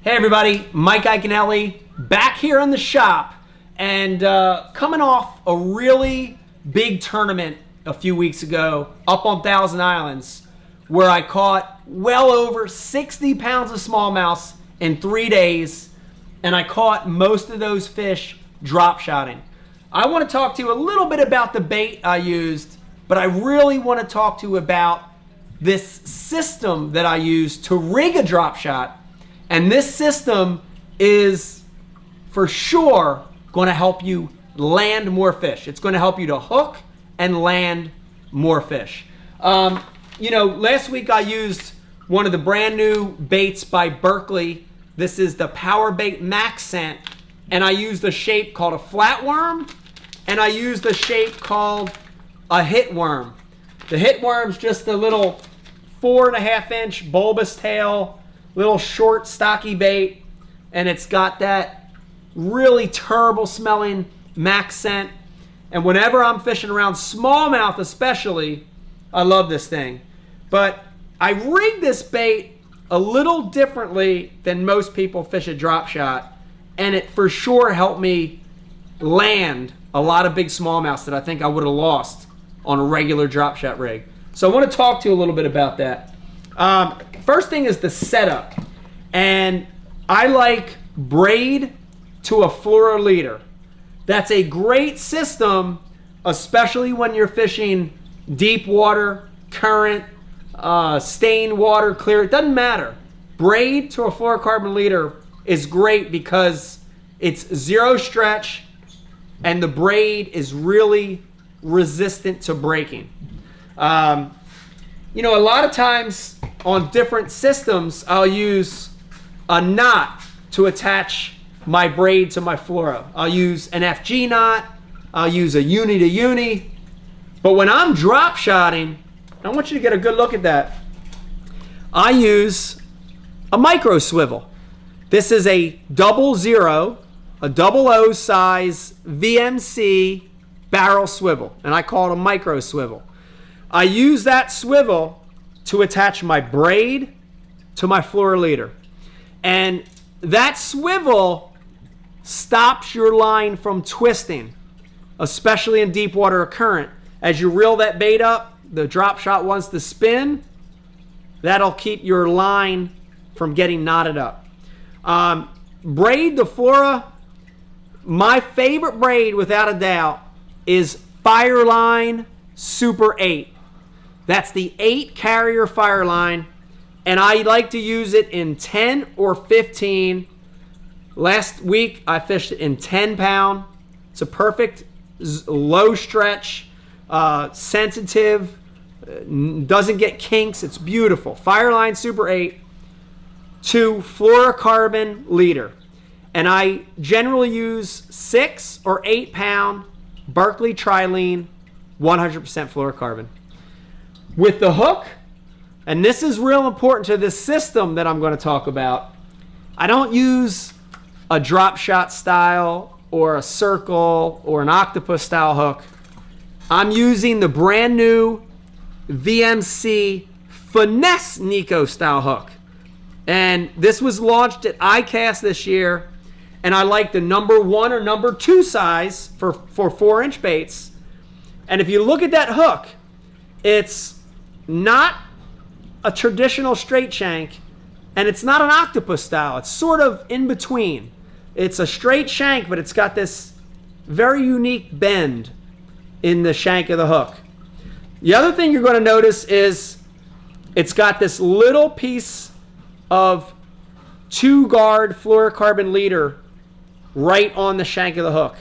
Hey everybody, Mike Iaconelli back here in the shop, and coming off a really big tournament a few weeks ago up on Thousand Islands where I caught well over 60 pounds of smallmouth in 3 days, and I caught most of those fish drop shotting. I want to talk to you a little bit about the bait I used, but I really want to talk to you about this system that I use to rig a drop shot. And this system is for sure going to help you land more fish. It's going to help you to hook and land more fish. Last week I used one of the brand new baits by Berkley. This is the Power Bait Max Scent. And I used a shape called a flatworm, and I used a shape called a hit worm. The hit worm's just a little 4.5-inch bulbous tail, little short stocky bait, and it's got that really terrible smelling Max Scent. And whenever I'm fishing around smallmouth especially, I love this thing. But I rigged this bait a little differently than most people fish a drop shot, and it for sure helped me land a lot of big smallmouths that I think I would have lost on a regular drop shot rig. So I want to talk to you a little bit about that. First thing is the setup, and I like braid to a fluoroliter. That's a great system, especially when you're fishing deep water, current, stained water, clear. It doesn't matter. Braid to a fluorocarbon leader is great because it's zero stretch and the braid is really resistant to breaking. A lot of times on different systems, I'll use a knot to attach my braid to my fluoro. I'll use an FG knot. I'll use a uni to uni. But when I'm drop shotting, I want you to get a good look at that. I use a micro swivel. This is a 00, a 00 size VMC barrel swivel, and I call it a micro swivel. I use that swivel to attach my braid to my fluoroliter. And that swivel stops your line from twisting, especially in deep water or current. As you reel that bait up, the drop shot wants to spin. That'll keep your line from getting knotted up. Braid to fluoro, my favorite braid without a doubt is Fireline Super 8. That's the 8 carrier Fireline, and I like to use it in 10 or 15. Last week I fished it in 10 pound. It's a perfect low stretch, sensitive, doesn't get kinks. It's beautiful. Fireline Super 8 to fluorocarbon leader. And I generally use 6 or 8 pound Berkley Trilene 100% fluorocarbon. With the hook, and this is real important to this system that I'm going to talk about, I don't use a drop shot style or a circle or an octopus style hook. I'm using the brand new VMC Finesse Nico style hook. And this was launched at ICAST this year, and I like the number 1 or number 2 size for 4-inch baits. And if you look at that hook, it's not a traditional straight shank, and it's not an octopus style. It's sort of in between. It's a straight shank, but it's got this very unique bend in the shank of the hook. The other thing you're going to notice is it's got this little piece of 2-guard fluorocarbon leader right on the shank of the hook.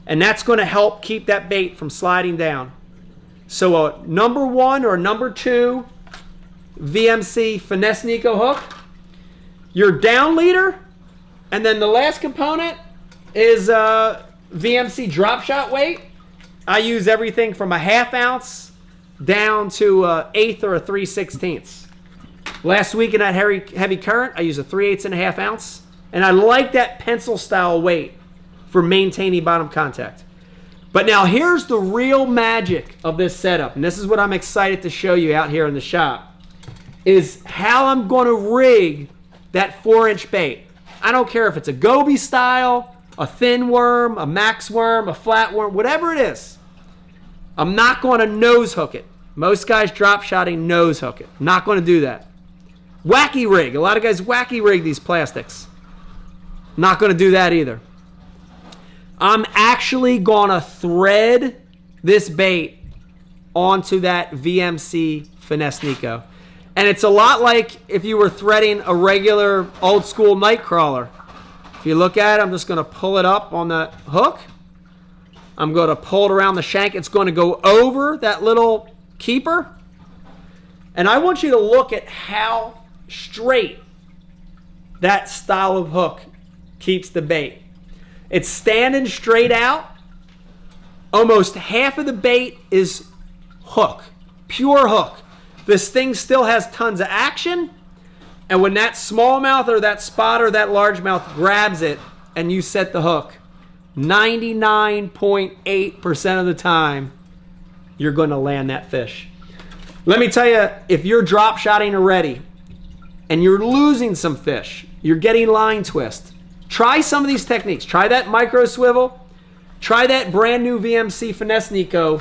And that's going to help keep that bait from sliding down. So a number 1 or number 2 VMC Finesse Nico hook, your down leader, and then the last component is VMC drop shot weight. I use everything from a 1/2 ounce down to an 1/8 or a 3/16. Last week in that heavy current, I used a 3/8 and a 1/2 ounce, and I like that pencil style weight for maintaining bottom contact. But now here's the real magic of this setup, and this is what I'm excited to show you out here in the shop, is how I'm going to rig that 4-inch bait. I don't care if it's a goby style, a thin worm, a max worm, a flat worm, whatever it is. I'm not going to nose hook it. Most guys drop shotting nose hook it. Not going to do that. Wacky rig. A lot of guys wacky rig these plastics. Not going to do that either. I'm actually going to thread this bait onto that VMC Finesse Nico. And it's a lot like if you were threading a regular old school night crawler. If you look at it, I'm just going to pull it up on the hook. I'm going to pull it around the shank. It's going to go over that little keeper. And I want you to look at how straight that style of hook keeps the bait. It's standing straight out. Almost half of the bait is hook, pure hook. This thing still has tons of action, and when that smallmouth or that spotter or that largemouth grabs it and you set the hook, 99.8% of the time, you're going to land that fish. Let me tell you, if you're drop shotting already and you're losing some fish, you're getting line twist, try some of these techniques. Try that micro swivel, try that brand new VMC Finesse Nico,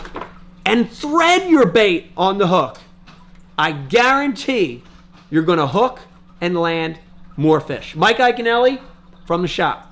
and thread your bait on the hook. I guarantee you're going to hook and land more fish. Mike Iaconelli from the shop.